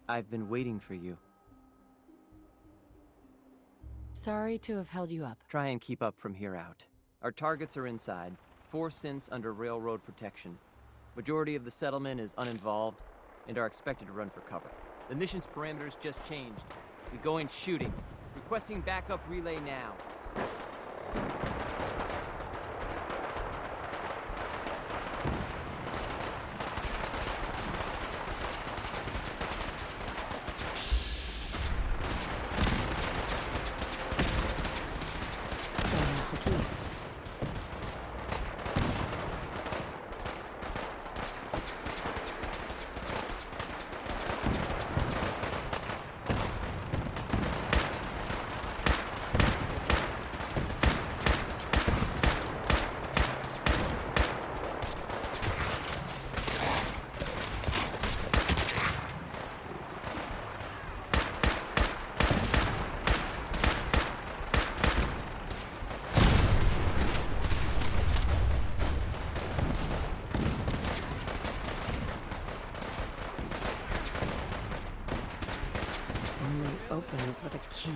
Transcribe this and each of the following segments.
I've been waiting for you. Sorry to have held you up. Try and keep up from here out. Our targets are inside, 4 synths under railroad protection. Majority of the settlement is uninvolved and are expected to run for cover. The mission's parameters just changed. We go in shooting. Requesting backup relay now. Only opens with a key.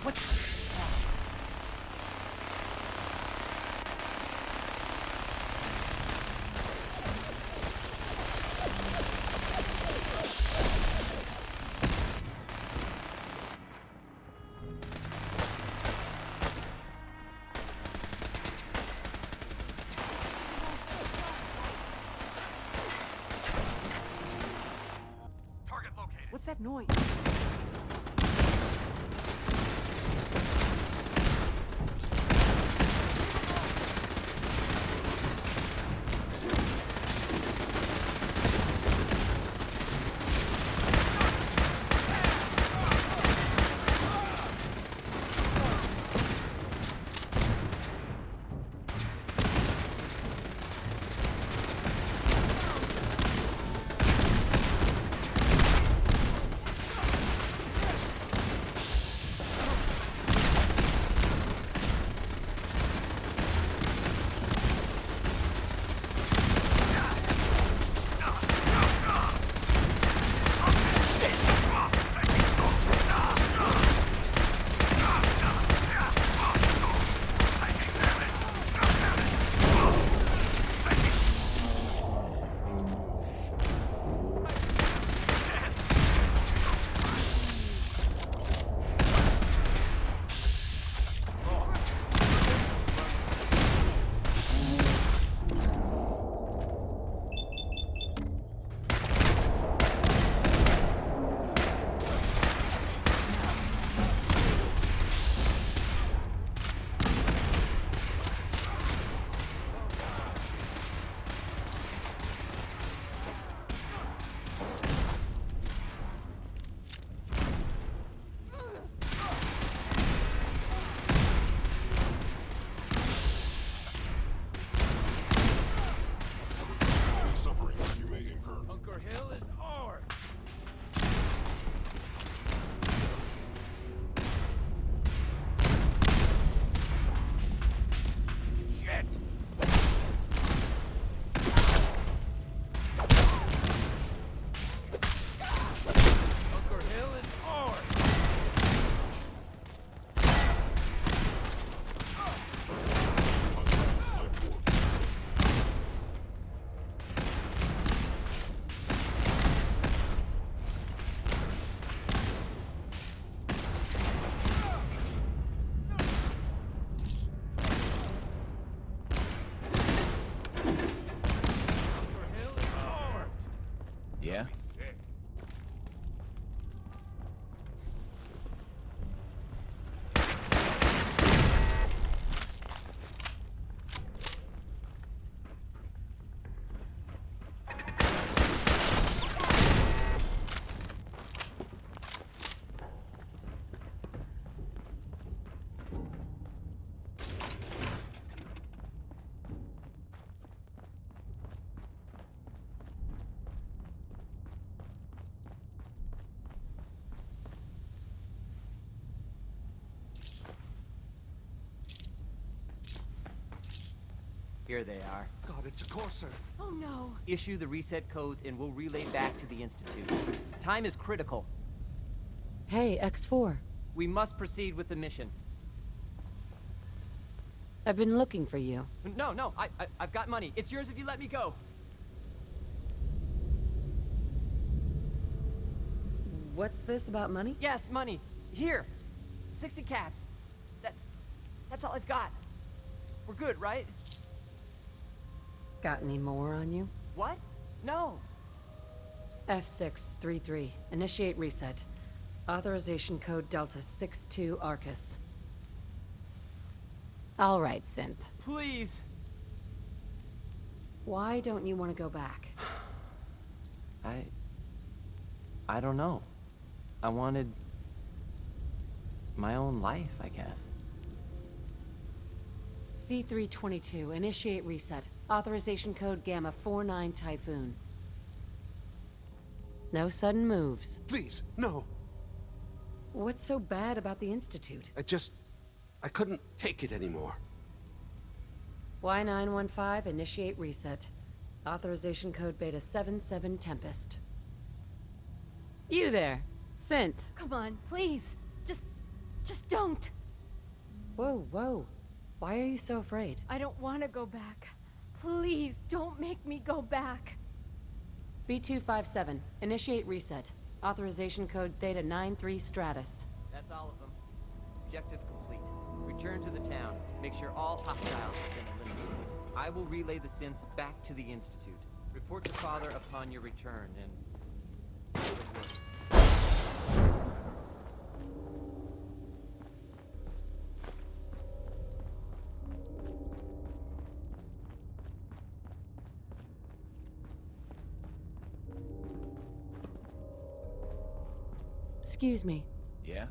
What? Target located. What's that noise? Suffering you may incur. Bunker Hill is ours. Shit! Bunker Hill is ours. Bunker Hill is ours. Yeah? Sick. Here they are. God, it's a Corsair. Oh no. Issue the reset codes and we'll relay back to the Institute. Time is critical. Hey, X4. We must proceed with the mission. I've been looking for you. No, I've got money. It's yours if you let me go. What's this about money? Yes, money. Here. 60 caps. That's all I've got. We're good, right? Got any more on you? What? No. F633. Initiate reset. Authorization code Delta 62 Arcus. All right, Synth. Please. Why don't you want to go back? I don't know. I wanted my own life, I guess. C322. Initiate reset. Authorization code Gamma 49 Typhoon. No sudden moves. Please, no. What's so bad about the Institute? I couldn't take it anymore. Y915, initiate reset. Authorization code Beta 77 Tempest. You there, Synth. Come on, please. Just don't! Whoa, whoa. Why are you so afraid? I don't want to go back. Please, don't make me go back. B257, initiate reset. Authorization code Theta 93 Stratus. That's all of them. Objective complete. Return to the town. Make sure all hostiles have been eliminated. I will relay the synths back to the Institute. Report to Father upon your return, and... good work. Excuse me. Yeah?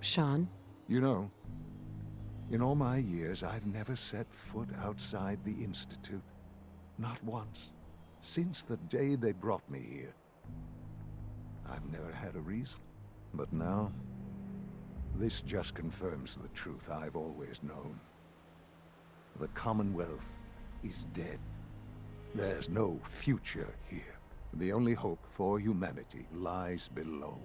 Sean? You know, in all my years, I've never set foot outside the Institute. Not once. Since the day they brought me here. I've never had a reason. But now, this just confirms the truth I've always known. The Commonwealth is dead. There's no future here. The only hope for humanity lies below.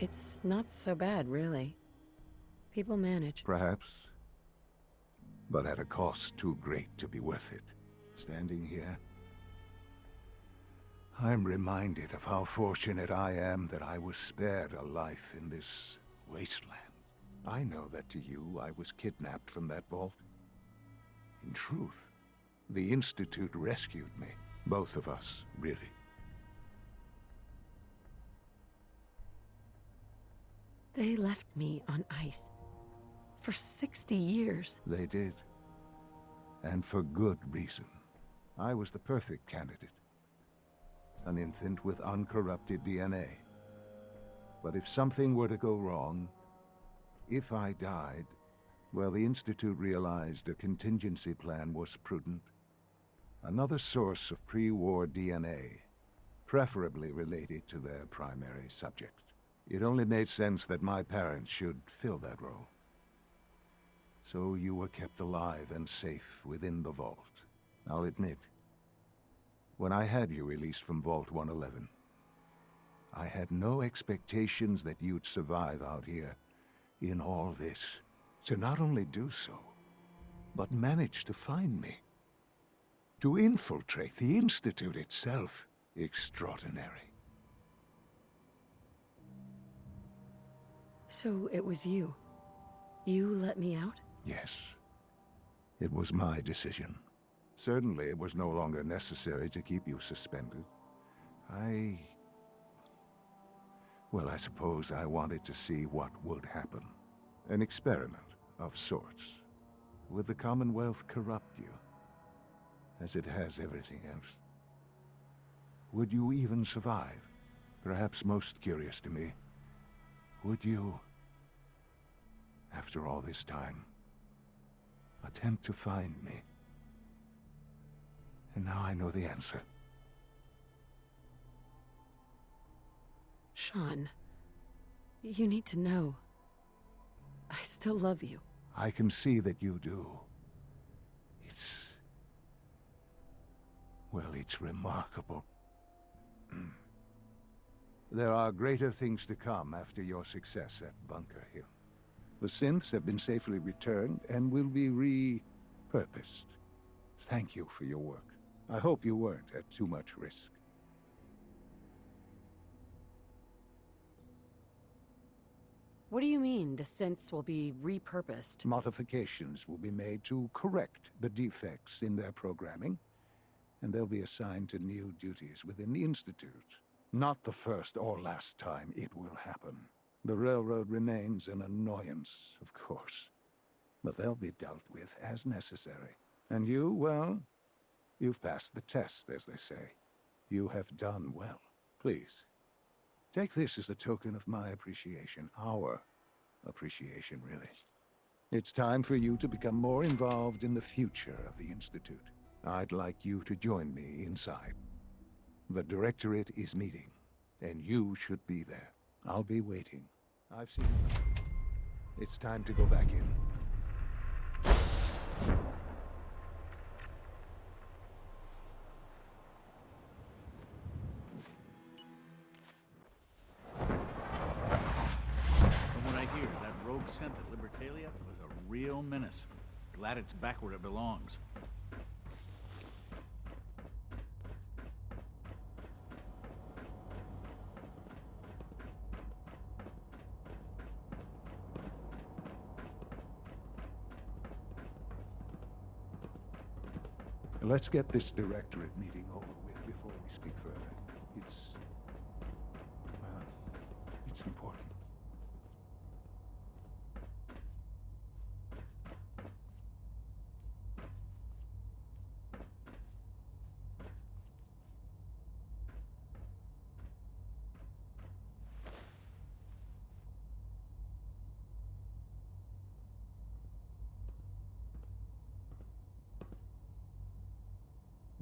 It's not so bad, really. People manage. Perhaps. But at a cost too great to be worth it. Standing here, I'm reminded of how fortunate I am that I was spared a life in this wasteland. I know that to you, I was kidnapped from that vault. In truth, the Institute rescued me. Both of us, really. They left me on ice. For 60 years. They did. And for good reason. I was the perfect candidate. An infant with uncorrupted DNA. But if something were to go wrong, if I died, well, the Institute realized a contingency plan was prudent. Another source of pre-war DNA, preferably related to their primary subject. It only made sense that my parents should fill that role. So you were kept alive and safe within the vault. I'll admit, when I had you released from Vault 111, I had no expectations that you'd survive out here in all this. To not only do so, but manage to find me. To infiltrate the Institute itself. Extraordinary. So it was you. You let me out? Yes. It was my decision. Certainly it was no longer necessary to keep you suspended. Well, I suppose I wanted to see what would happen. An experiment of sorts. Would the Commonwealth corrupt you, as it has everything else? Would you even survive? Perhaps most curious to me, would you, after all this time, attempt to find me? And now I know the answer. Sean, you need to know. I still love you. I can see that you do. Well, it's remarkable. There are greater things to come after your success at Bunker Hill. The synths have been safely returned and will be repurposed. Thank you for your work. I hope you weren't at too much risk. What do you mean, the synths will be repurposed? Modifications will be made to correct the defects in their programming, and they'll be assigned to new duties within the Institute. Not the first or last time it will happen. The Railroad remains an annoyance, of course, but they'll be dealt with as necessary. And you, well, you've passed the test, as they say. You have done well. Please, take this as a token of my appreciation. Our appreciation, really. It's time for you to become more involved in the future of the Institute. I'd like you to join me inside. The Directorate is meeting, and you should be there. I'll be waiting. I've seen enough. It's time to go back in. From what I hear, that rogue synth at Libertalia was a real menace. Glad it's back where it belongs. Let's get this Directorate meeting over with before we speak further. It's important.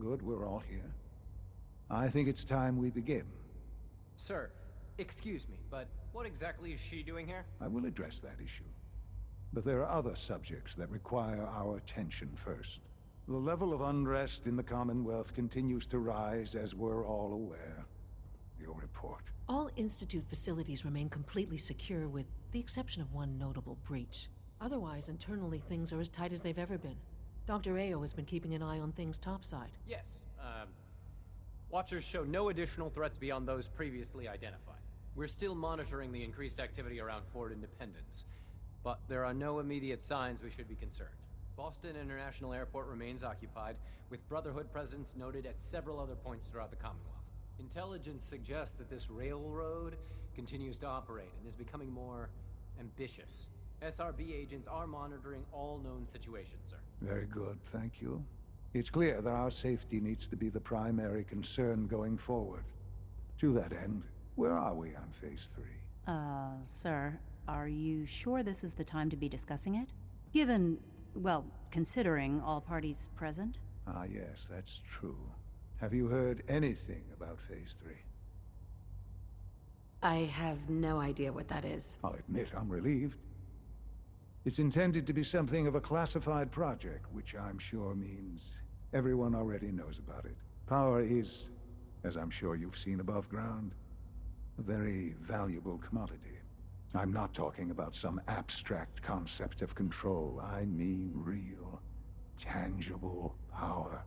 Good, we're all here. I think it's time we begin. Sir, excuse me, but what exactly is she doing here? I will address that issue. But there are other subjects that require our attention first. The level of unrest in the Commonwealth continues to rise, as we're all aware. Your report. All Institute facilities remain completely secure with the exception of one notable breach. Otherwise, internally things are as tight as they've ever been. Dr. Ayo has been keeping an eye on things topside. Yes, Watchers show no additional threats beyond those previously identified. We're still monitoring the increased activity around Fort Independence, but there are no immediate signs we should be concerned. Boston International Airport remains occupied, with Brotherhood presence noted at several other points throughout the Commonwealth. Intelligence suggests that this railroad continues to operate and is becoming more ambitious. SRB agents are monitoring all known situations, sir. Very good, thank you. It's clear that our safety needs to be the primary concern going forward. To that end, where are we on Phase 3? Sir, are you sure this is the time to be discussing it? Given, well, considering all parties present? Ah, yes, that's true. Have you heard anything about Phase 3? I have no idea what that is. I'll admit I'm relieved. It's intended to be something of a classified project, which I'm sure means everyone already knows about it. Power is, as I'm sure you've seen above ground, a very valuable commodity. I'm not talking about some abstract concept of control. I mean real, tangible power.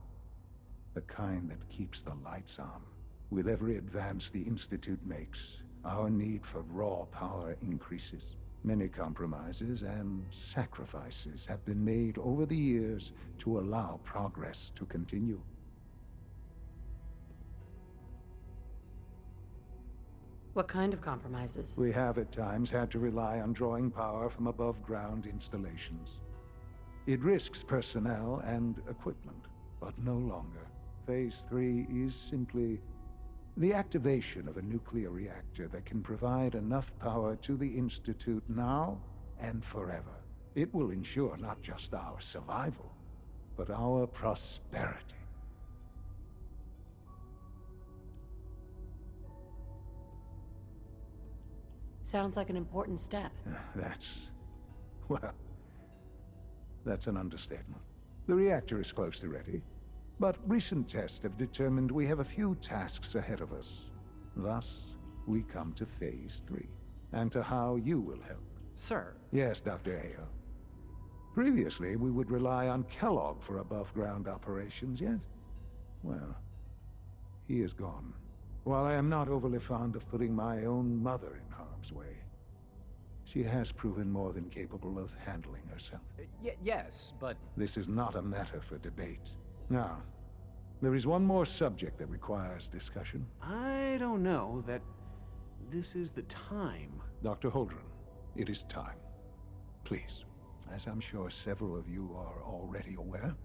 The kind that keeps the lights on. With every advance the Institute makes, our need for raw power increases. Many compromises and sacrifices have been made over the years to allow progress to continue. What kind of compromises? We have at times had to rely on drawing power from above-ground installations. It risks personnel and equipment, but no longer. Phase 3 is simply the activation of a nuclear reactor that can provide enough power to the Institute now and forever. It will ensure not just our survival, but our prosperity. Sounds like an important step. Well, that's an understatement. The reactor is close to ready, but recent tests have determined we have a few tasks ahead of us. Thus, we come to Phase 3, and to how you will help. Sir. Yes, Dr. Ayo. Previously, we would rely on Kellogg for above-ground operations, yes? Well, he is gone. While I am not overly fond of putting my own mother in harm's way, she has proven more than capable of handling herself. Yes, but... This is not a matter for debate. Now, there is one more subject that requires discussion. I don't know that this is the time. Dr. Holdren, it is time. Please, as I'm sure several of you are already aware,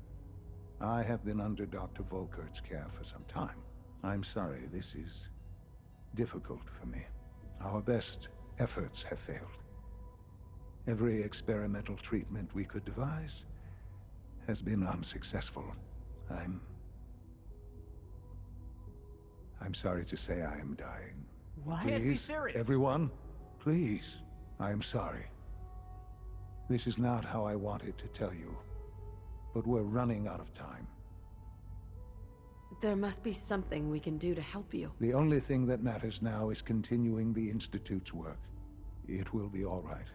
I have been under Dr. Volkert's care for some time. I'm sorry, this is difficult for me. Our best efforts have failed. Every experimental treatment we could devise has been unsuccessful. I'm sorry to say I am dying. What? Please, Can't be serious. everyone, please, I am sorry. This is not how I wanted to tell you, but we're running out of time. There must be something we can do to help you. The only thing that matters now is continuing the Institute's work. It will be all right.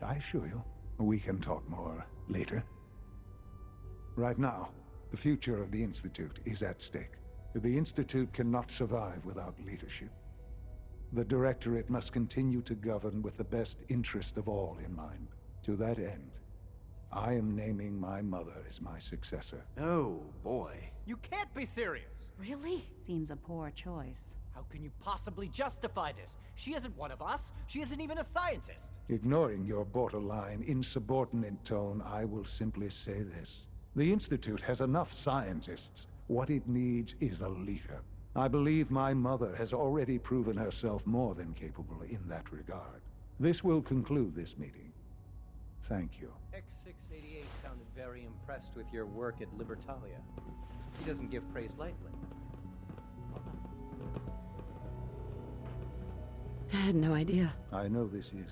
I assure you, we can talk more later. Right now, the future of the Institute is at stake. The Institute cannot survive without leadership. The Directorate must continue to govern with the best interest of all in mind. To that end, I am naming my mother as my successor. Oh, boy. You can't be serious! Really? Seems a poor choice. How can you possibly justify this? She isn't one of us. She isn't even a scientist. Ignoring your borderline, insubordinate tone, I will simply say this. The Institute has enough scientists. What it needs is a leader. I believe my mother has already proven herself more than capable in that regard. This will conclude this meeting. Thank you. X688 sounded very impressed with your work at Libertalia. He doesn't give praise lightly. I had no idea. I know this is...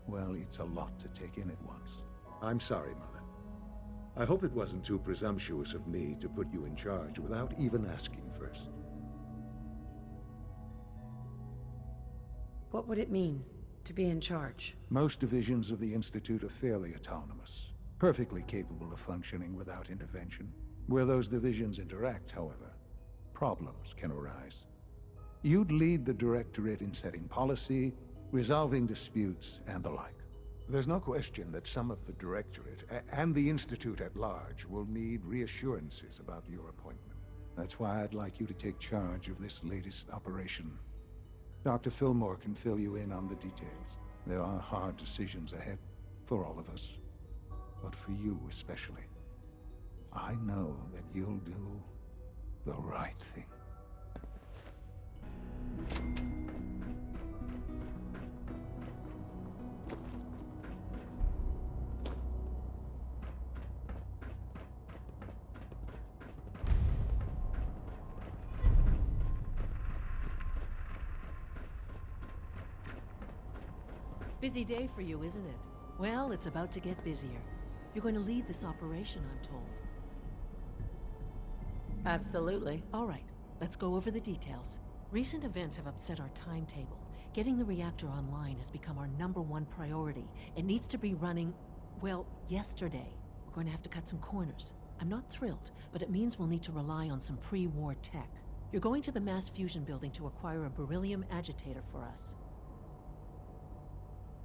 well, it's a lot to take in at once. I'm sorry, Mother. I hope it wasn't too presumptuous of me to put you in charge without even asking first. What would it mean to be in charge? Most divisions of the Institute are fairly autonomous, perfectly capable of functioning without intervention. Where those divisions interact, however, problems can arise. You'd lead the Directorate in setting policy, resolving disputes, and the like. There's no question that some of the Directorate, and the Institute at large, will need reassurances about your appointment. That's why I'd like you to take charge of this latest operation. Dr. Fillmore can fill you in on the details. There are hard decisions ahead, for all of us, but for you especially. I know that you'll do the right thing. Busy day for you, isn't it? Well, it's about to get busier. You're going to lead this operation, I'm told. Absolutely. All right, let's go over the details. Recent events have upset our timetable. Getting the reactor online has become our #1 priority. It needs to be running, well, yesterday. We're going to have to cut some corners. I'm not thrilled, but it means we'll need to rely on some pre-war tech. You're going to the mass fusion building to acquire a beryllium agitator for us.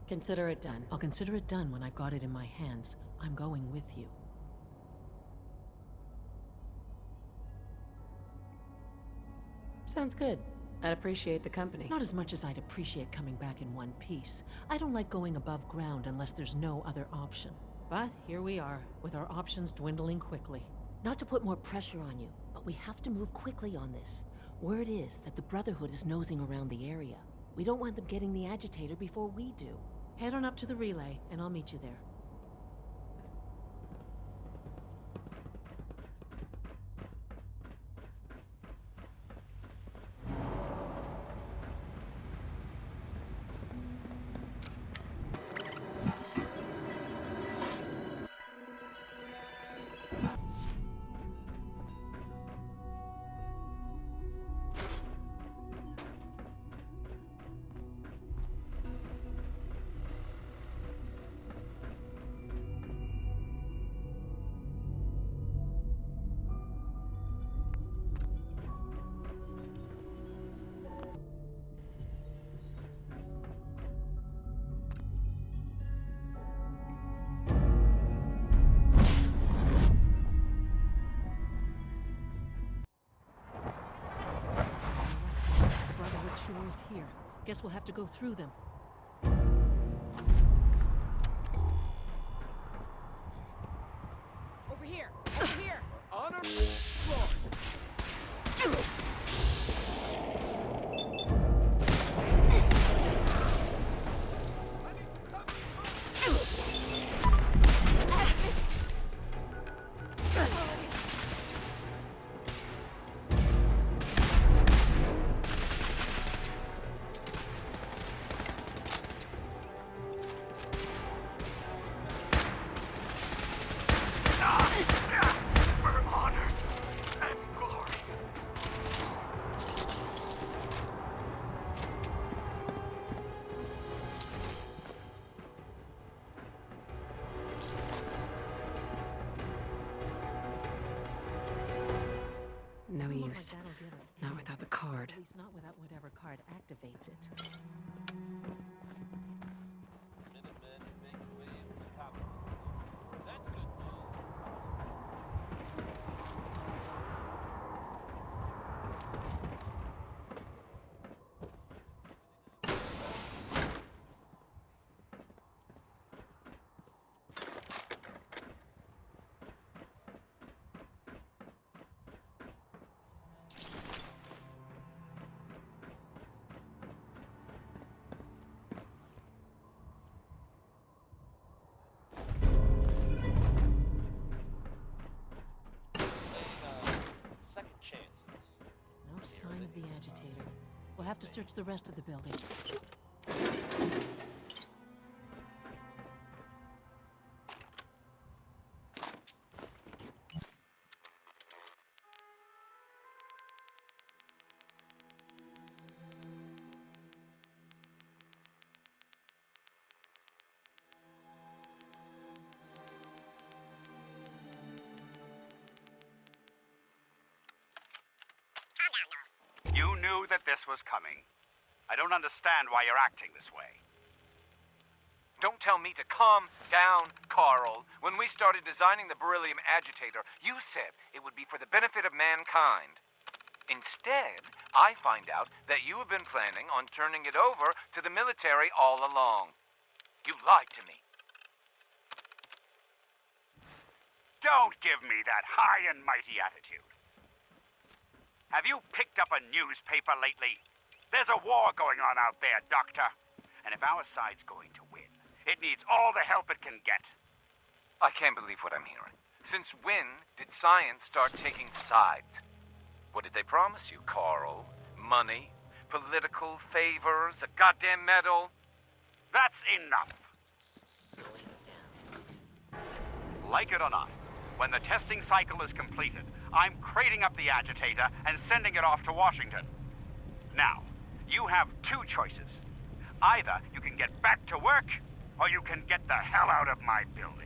Consider it done. I'll consider it done when I've got it in my hands. I'm going with you. Sounds good. I'd appreciate the company. Not as much as I'd appreciate coming back in one piece. I don't like going above ground unless there's no other option. But here we are, with our options dwindling quickly. Not to put more pressure on you, but we have to move quickly on this. Word is that the Brotherhood is nosing around the area. We don't want them getting the agitator before we do. Head on up to the relay, and I'll meet you there. Sure is here. Guess we'll have to go through them. Over here! Over here! On our floor. No Something use. Like that'll get us Not in. without the card. At least not without whatever card activates it. No sign of the agitator. We'll have to search the rest of the building. You knew that this was coming. I don't understand why you're acting this way. Don't tell me to calm down, Carl. When we started designing the beryllium agitator, you said it would be for the benefit of mankind. Instead, I find out that you have been planning on turning it over to the military all along. You lied to me. Don't give me that high and mighty attitude. Have you picked up a newspaper lately? There's a war going on out there, Doctor. And if our side's going to win, it needs all the help it can get. I can't believe what I'm hearing. Since when did science start taking sides? What did they promise you, Carl? Money? Political favors? A goddamn medal? That's enough. Like it or not, when the testing cycle is completed, I'm crating up the agitator and sending it off to Washington. Now, you have two choices. Either you can get back to work, or you can get the hell out of my building.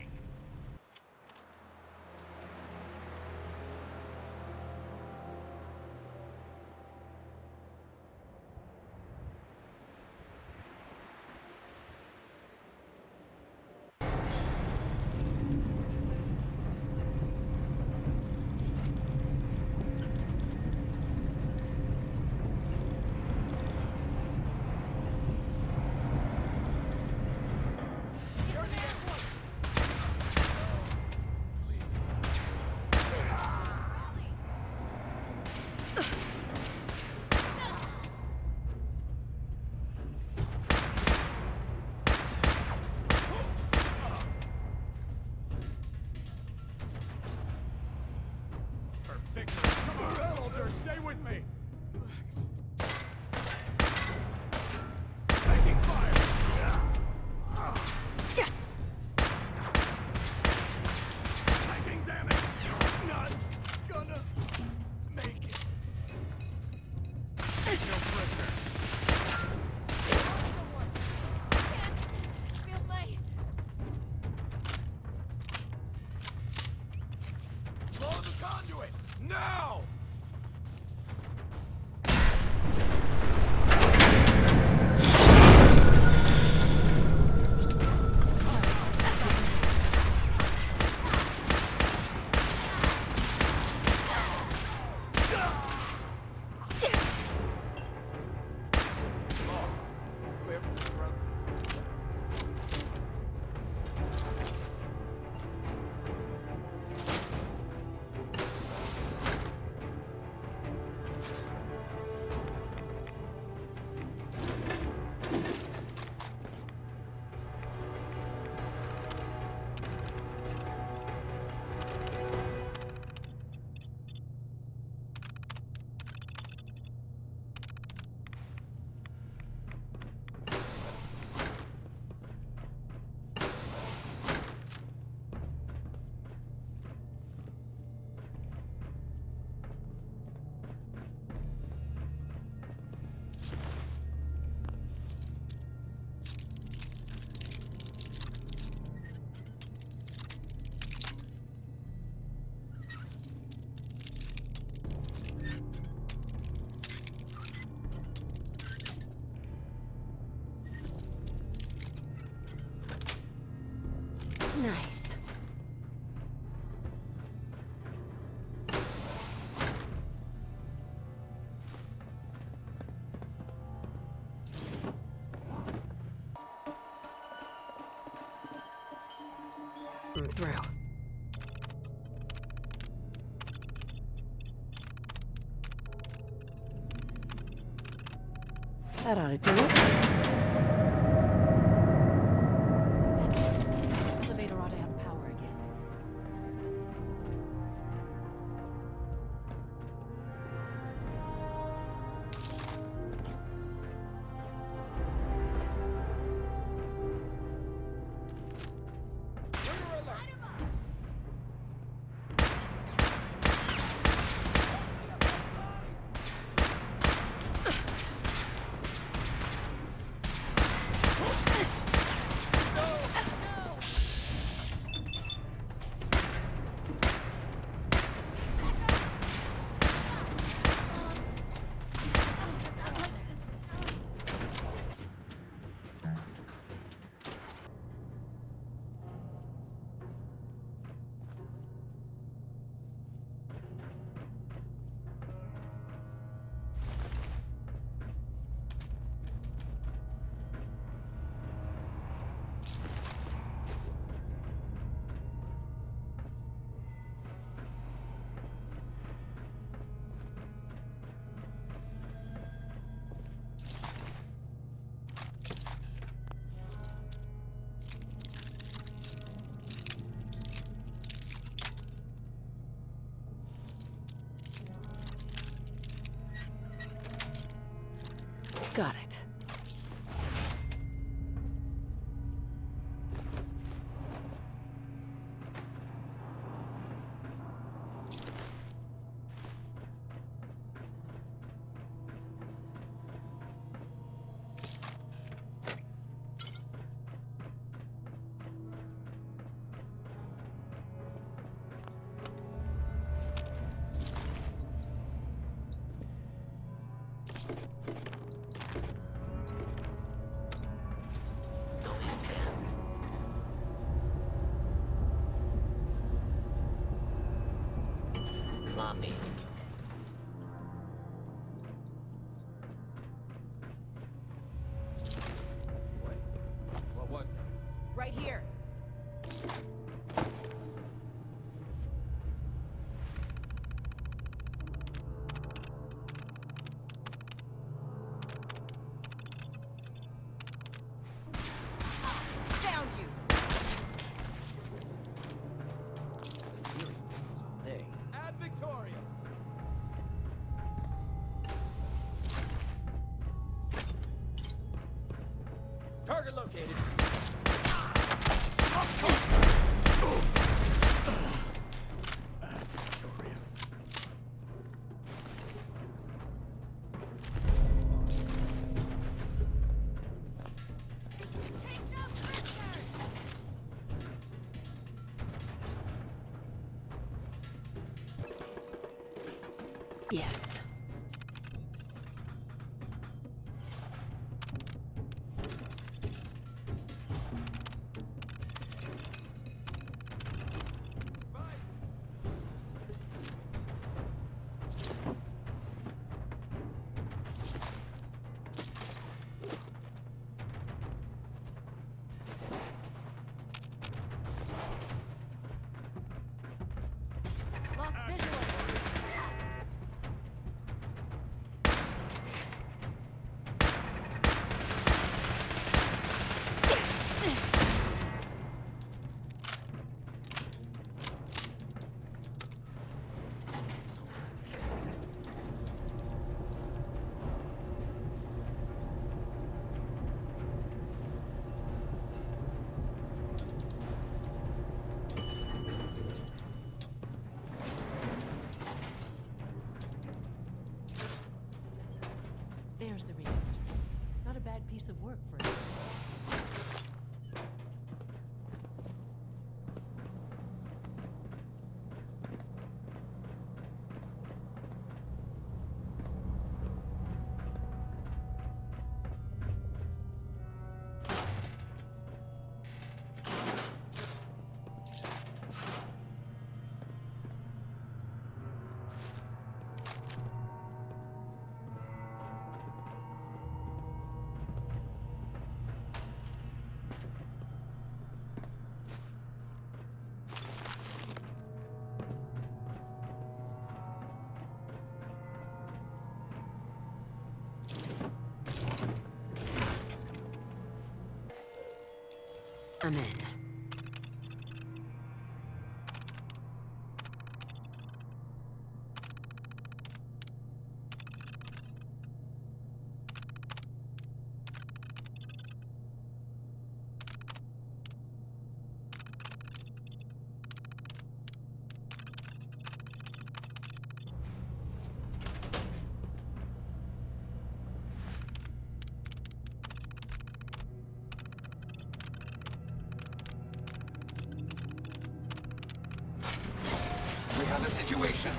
Nice. I'm through. That ought to do it. Elevator ought to have power again. Got it. Mommy. What was that? Right here. Found you. Ad Victoria! Target located. Yes. Lost visual. piece of work for us. I'm in. We have a situation.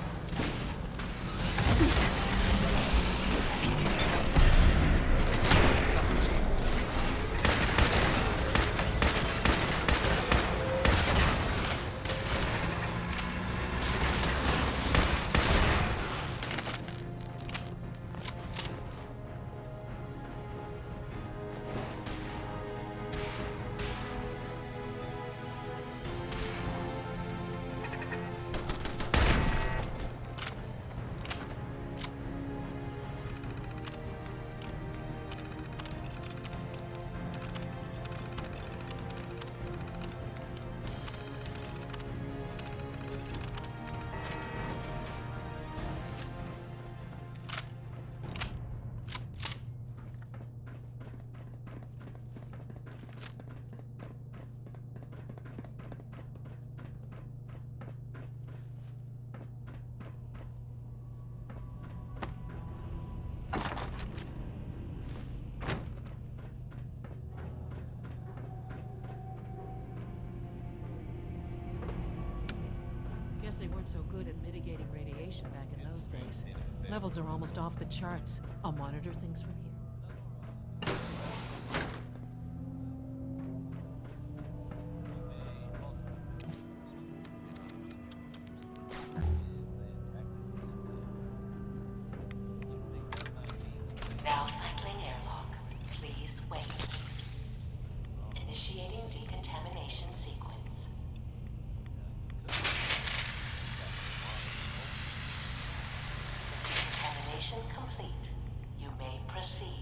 Guess they weren't so good at mitigating radiation back in those days. Levels are almost off the charts. I'll monitor things from here. Now cycling airlock. Please wait. Initiating decontamination sequence. Decontamination complete. You may proceed.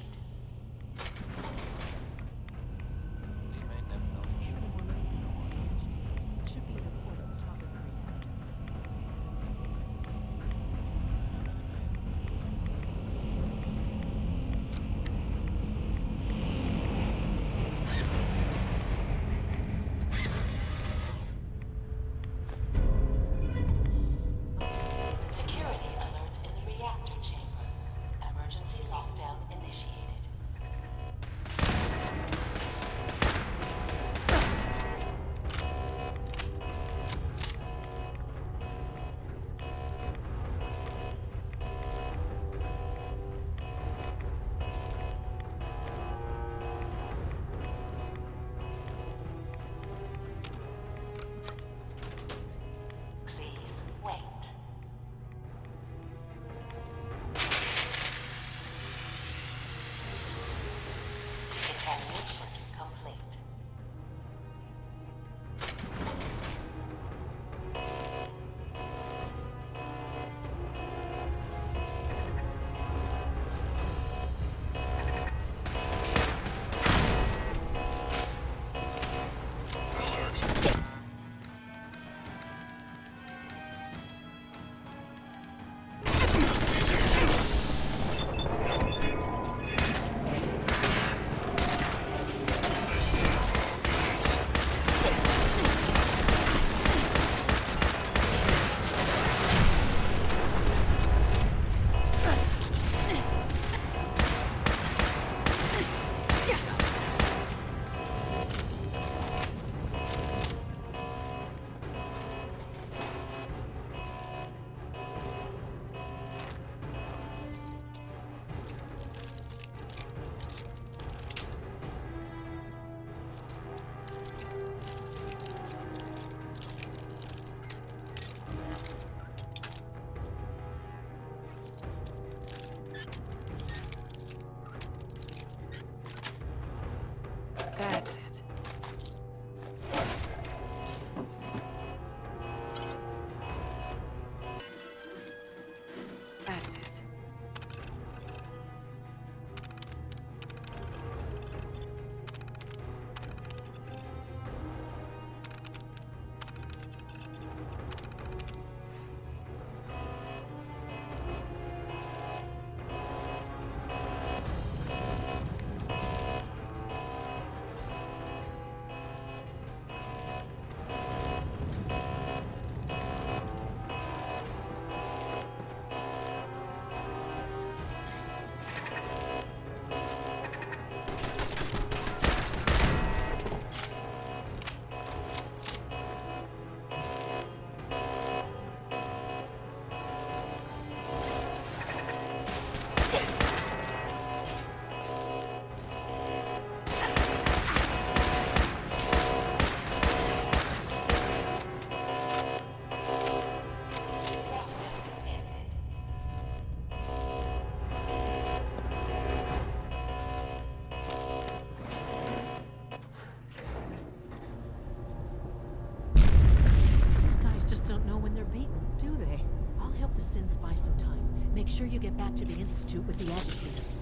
sure you get back to the Institute with the agitator.